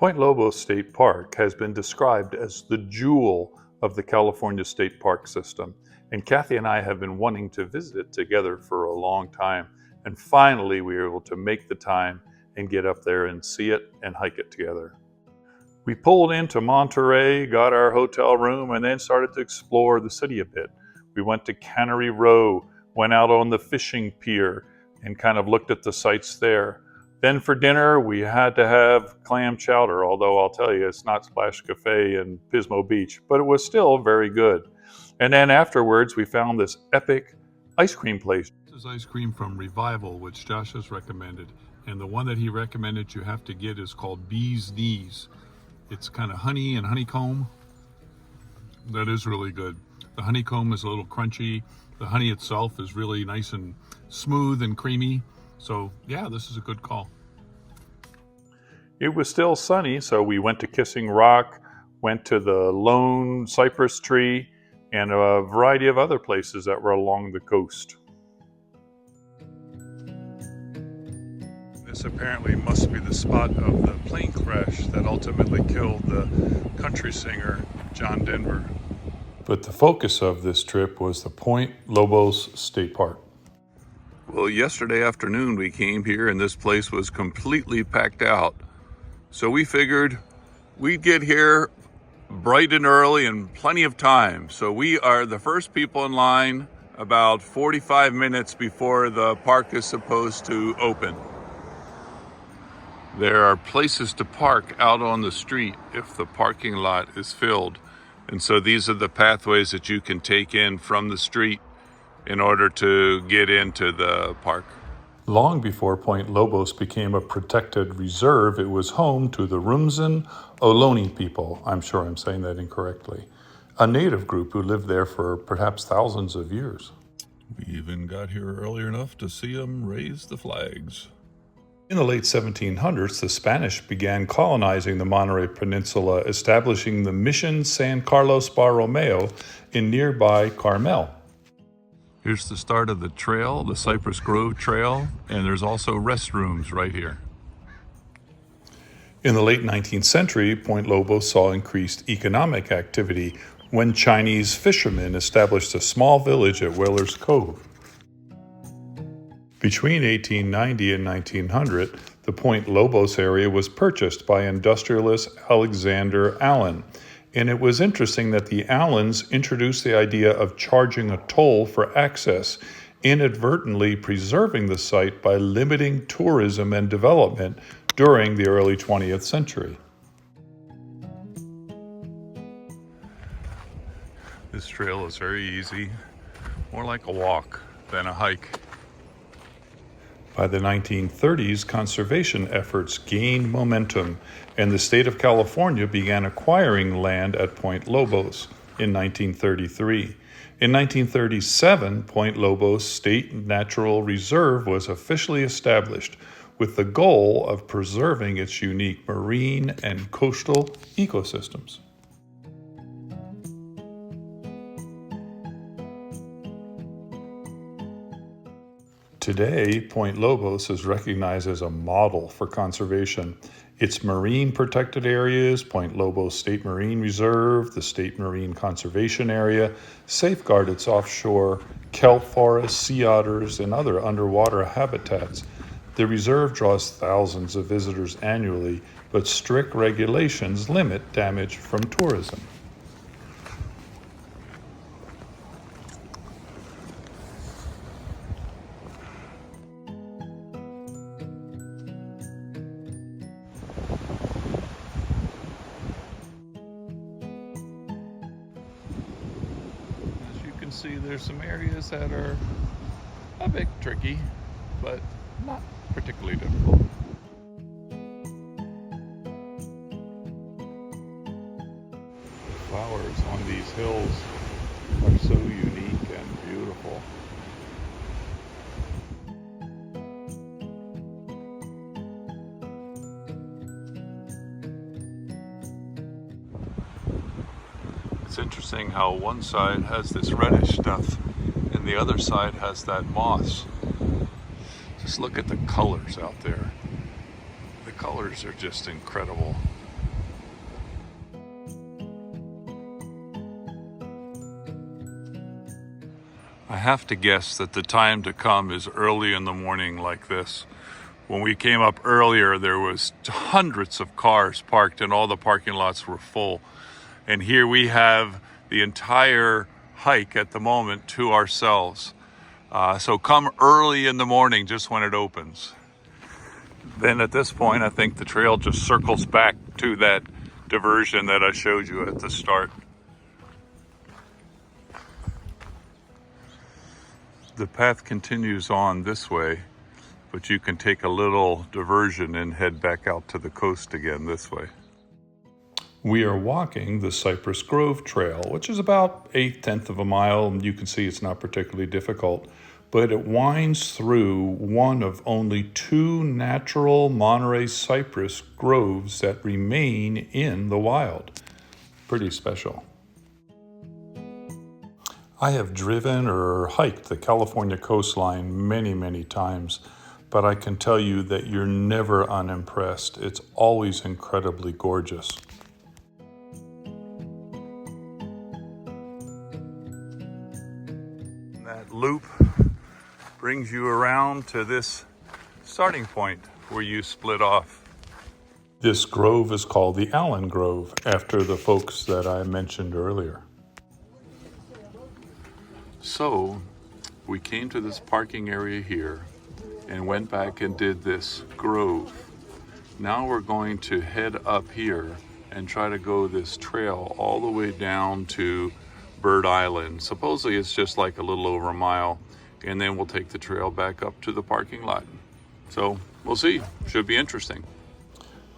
Point Lobos State Park has been described as the jewel of the California State Park system, and Kathy and I have been wanting to visit it together for a long time, and finally we were able to make the time and get up there and see it and hike it together. We pulled into Monterey, got our hotel room, and then started to explore the city a bit. We went to Cannery Row, went out on the fishing pier, and kind of looked at the sights there. Then for dinner, we had to have clam chowder, although I'll tell you, it's not Splash Cafe in Pismo Beach, but it was still very good. And then afterwards, we found this epic ice cream place. This is ice cream from Revival, which Josh has recommended. And the one that he recommended you have to get is called Bee's Knees. It's kind of honey and honeycomb. That is really good. The honeycomb is a little crunchy. The honey itself is really nice and smooth and creamy. So yeah, this is a good call. It was still sunny, so we went to Kissing Rock, went to the Lone Cypress Tree, and a variety of other places that were along the coast. This apparently must be the spot of the plane crash that ultimately killed the country singer John Denver. But the focus of this trip was the Point Lobos State Park. Well, yesterday afternoon we came here and this place was completely packed out. So we figured we'd get here bright and early and plenty of time. So we are the first people in line about 45 minutes before the park is supposed to open. There are places to park out on the street if the parking lot is filled. And so these are the pathways that you can take in from the street in order to get into the park. Long before Point Lobos became a protected reserve, it was home to the Rumsen Ohlone people. I'm sure I'm saying that incorrectly. A native group who lived there for perhaps thousands of years. We even got here early enough to see them raise the flags. In the late 1700s, the Spanish began colonizing the Monterey Peninsula, establishing the Mission San Carlos Borromeo in nearby Carmel. Here's the start of the trail, the Cypress Grove Trail, and there's also restrooms right here. In the late 19th century, Point Lobos saw increased economic activity when Chinese fishermen established a small village at Whalers Cove. Between 1890 and 1900, the Point Lobos area was purchased by industrialist Alexander Allen, and it was interesting that the Allens introduced the idea of charging a toll for access, inadvertently preserving the site by limiting tourism and development during the early 20th century. This trail is very easy, more like a walk than a hike. By the 1930s, conservation efforts gained momentum, and the state of California began acquiring land at Point Lobos in 1933. In 1937, Point Lobos State Natural Reserve was officially established with the goal of preserving its unique marine and coastal ecosystems. Today, Point Lobos is recognized as a model for conservation. Its marine protected areas, Point Lobos State Marine Reserve, the State Marine Conservation Area, safeguard its offshore kelp forests, sea otters, and other underwater habitats. The reserve draws thousands of visitors annually, but strict regulations limit damage from tourism. See, there's some areas that are a bit tricky, but not particularly difficult. The flowers on these hills are so unique and beautiful. It's interesting how one side has this reddish stuff and the other side has that moss. Just look at the colors out there. The colors are just incredible. have to guess that the time to come is early in the morning like this. When we came up earlier, there was hundreds of cars parked and all the parking lots were full. And here we have the entire hike at the moment to ourselves. So come early in the morning just when it opens. Then at this point, I think the trail just circles back to that diversion that I showed you at the start. The path continues on this way, but you can take a little diversion and head back out to the coast again this way. We are walking the Cypress Grove Trail, which is about 1/8 of a mile. You can see it's not particularly difficult, but it winds through one of only 2 natural Monterey cypress groves that remain in the wild. Pretty special. I have driven or hiked the California coastline many, many times, but I can tell you that you're never unimpressed. It's always incredibly gorgeous. That loop brings you around to this starting point where you split off. This grove is called the Allen Grove, after the folks that I mentioned earlier. So we came to this parking area here and went back and did this grove. Now we're going to head up here and try to go this trail all the way down to Bird Island. Supposedly it's just like a little over a mile, and then we'll take the trail back up to the parking lot. So we'll see. Should be interesting.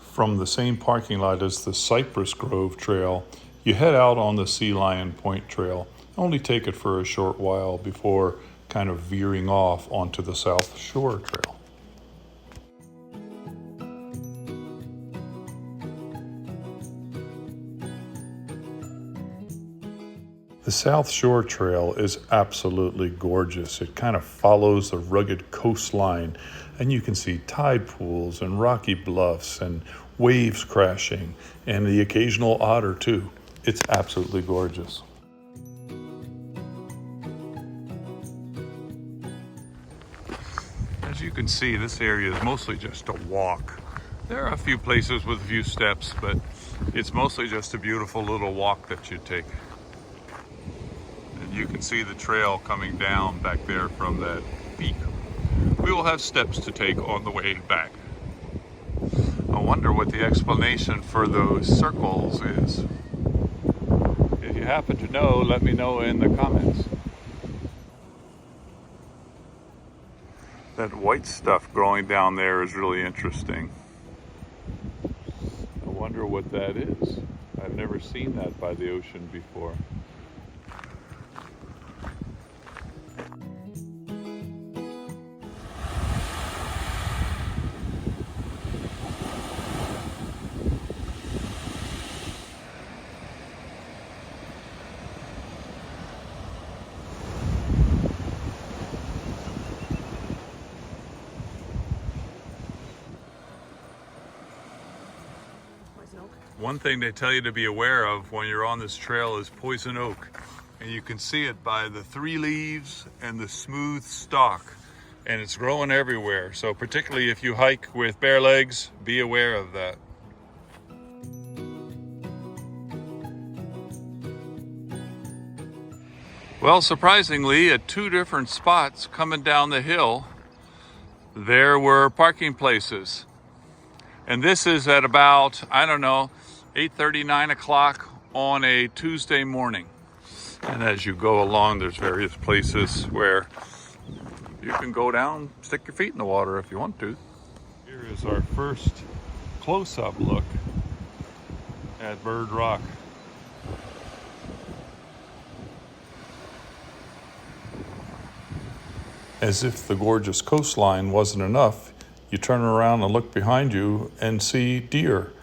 From the same parking lot as the Cypress Grove Trail, you head out on the Sea Lion Point Trail. Only take it for a short while before kind of veering off onto the South Shore Trail. The South Shore Trail is absolutely gorgeous. It kind of follows the rugged coastline, and you can see tide pools and rocky bluffs and waves crashing and the occasional otter too. It's absolutely gorgeous. As you can see, this area is mostly just a walk. There are a few places with a few steps, but it's mostly just a beautiful little walk that you take. And you can see the trail coming down back there from that peak. We will have steps to take on the way back. I wonder what the explanation for those circles is. If you happen to know, let me know in the comments. That white stuff growing down there is really interesting. I wonder what that is. I've never seen that by the ocean before. One thing they tell you to be aware of when you're on this trail is poison oak. And you can see it by the 3 leaves and the smooth stalk. And it's growing everywhere. So particularly if you hike with bare legs, be aware of that. Well, surprisingly, at 2 different spots coming down the hill, there were parking places. And this is at about, 8:30, 9 o'clock on a Tuesday morning. And as you go along, there's various places where you can go down, stick your feet in the water if you want to. Here is our first close-up look at Bird Rock. As if the gorgeous coastline wasn't enough, you turn around and look behind you and see deer.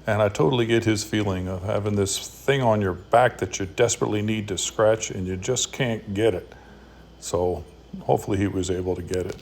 And I totally get his feeling of having this thing on your back that you desperately need to scratch and you just can't get it. So hopefully he was able to get it.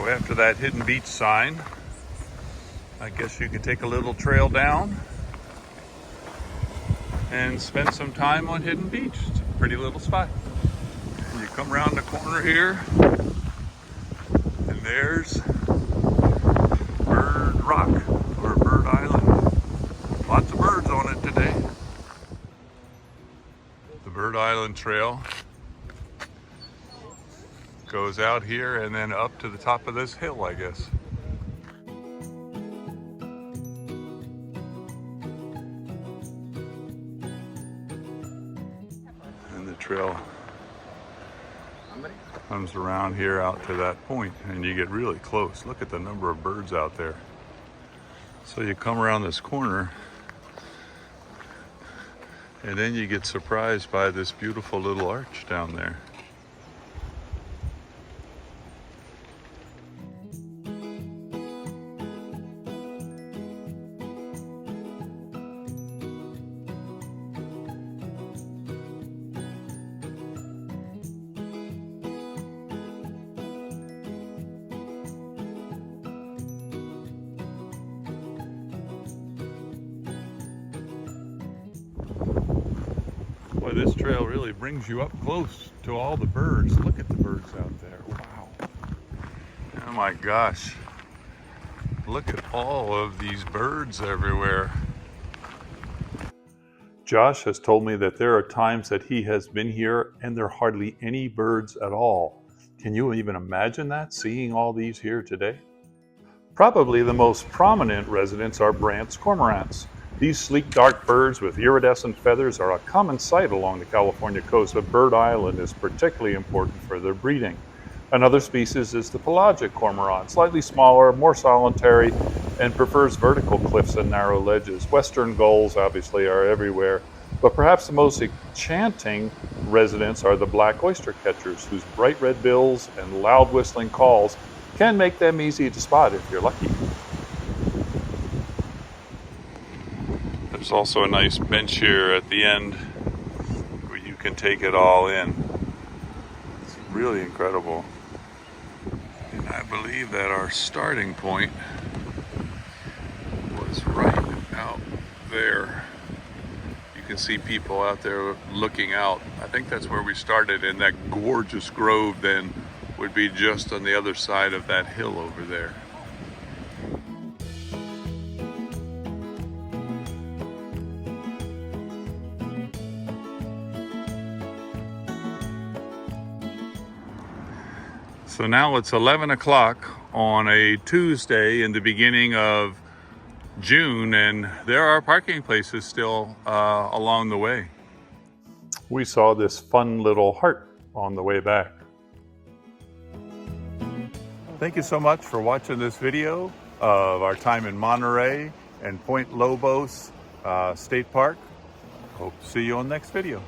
So after that hidden beach sign, I guess you could take a little trail down and spend some time on Hidden Beach. It's a pretty little spot. And you come around the corner here, and there's Bird Rock, or Bird Island. Lots of birds on it today. The Bird Island Trail goes out here and then up to the top of this hill, I guess. And the trail comes around here out to that point, and you get really close. Look at the number of birds out there. So you come around this corner, and then you get surprised by this beautiful little arch down there. Boy, this trail really brings you up close to all the birds. Look at the birds out there. Wow. Oh my gosh. Look at all of these birds everywhere. Josh has told me that there are times that he has been here and there are hardly any birds at all. Can you even imagine that, seeing all these here today? Probably the most prominent residents are Brandt's cormorants. These sleek dark birds with iridescent feathers are a common sight along the California coast, but Bird Island is particularly important for their breeding. Another species is the pelagic cormorant, slightly smaller, more solitary, and prefers vertical cliffs and narrow ledges. Western gulls obviously are everywhere, but perhaps the most enchanting residents are the black oyster catchers, whose bright red bills and loud whistling calls can make them easy to spot if you're lucky. There's also a nice bench here at the end where you can take it all in. It's really incredible. And I believe that our starting point was right out there. You can see people out there looking out. I think that's where we started, and that gorgeous grove then would be just on the other side of that hill over there. So now it's 11 o'clock on a Tuesday in the beginning of June, and there are parking places still along the way. We saw this fun little heart on the way back. Thank you so much for watching this video of our time in Monterey and Point Lobos State Park. Hope to see you on the next video.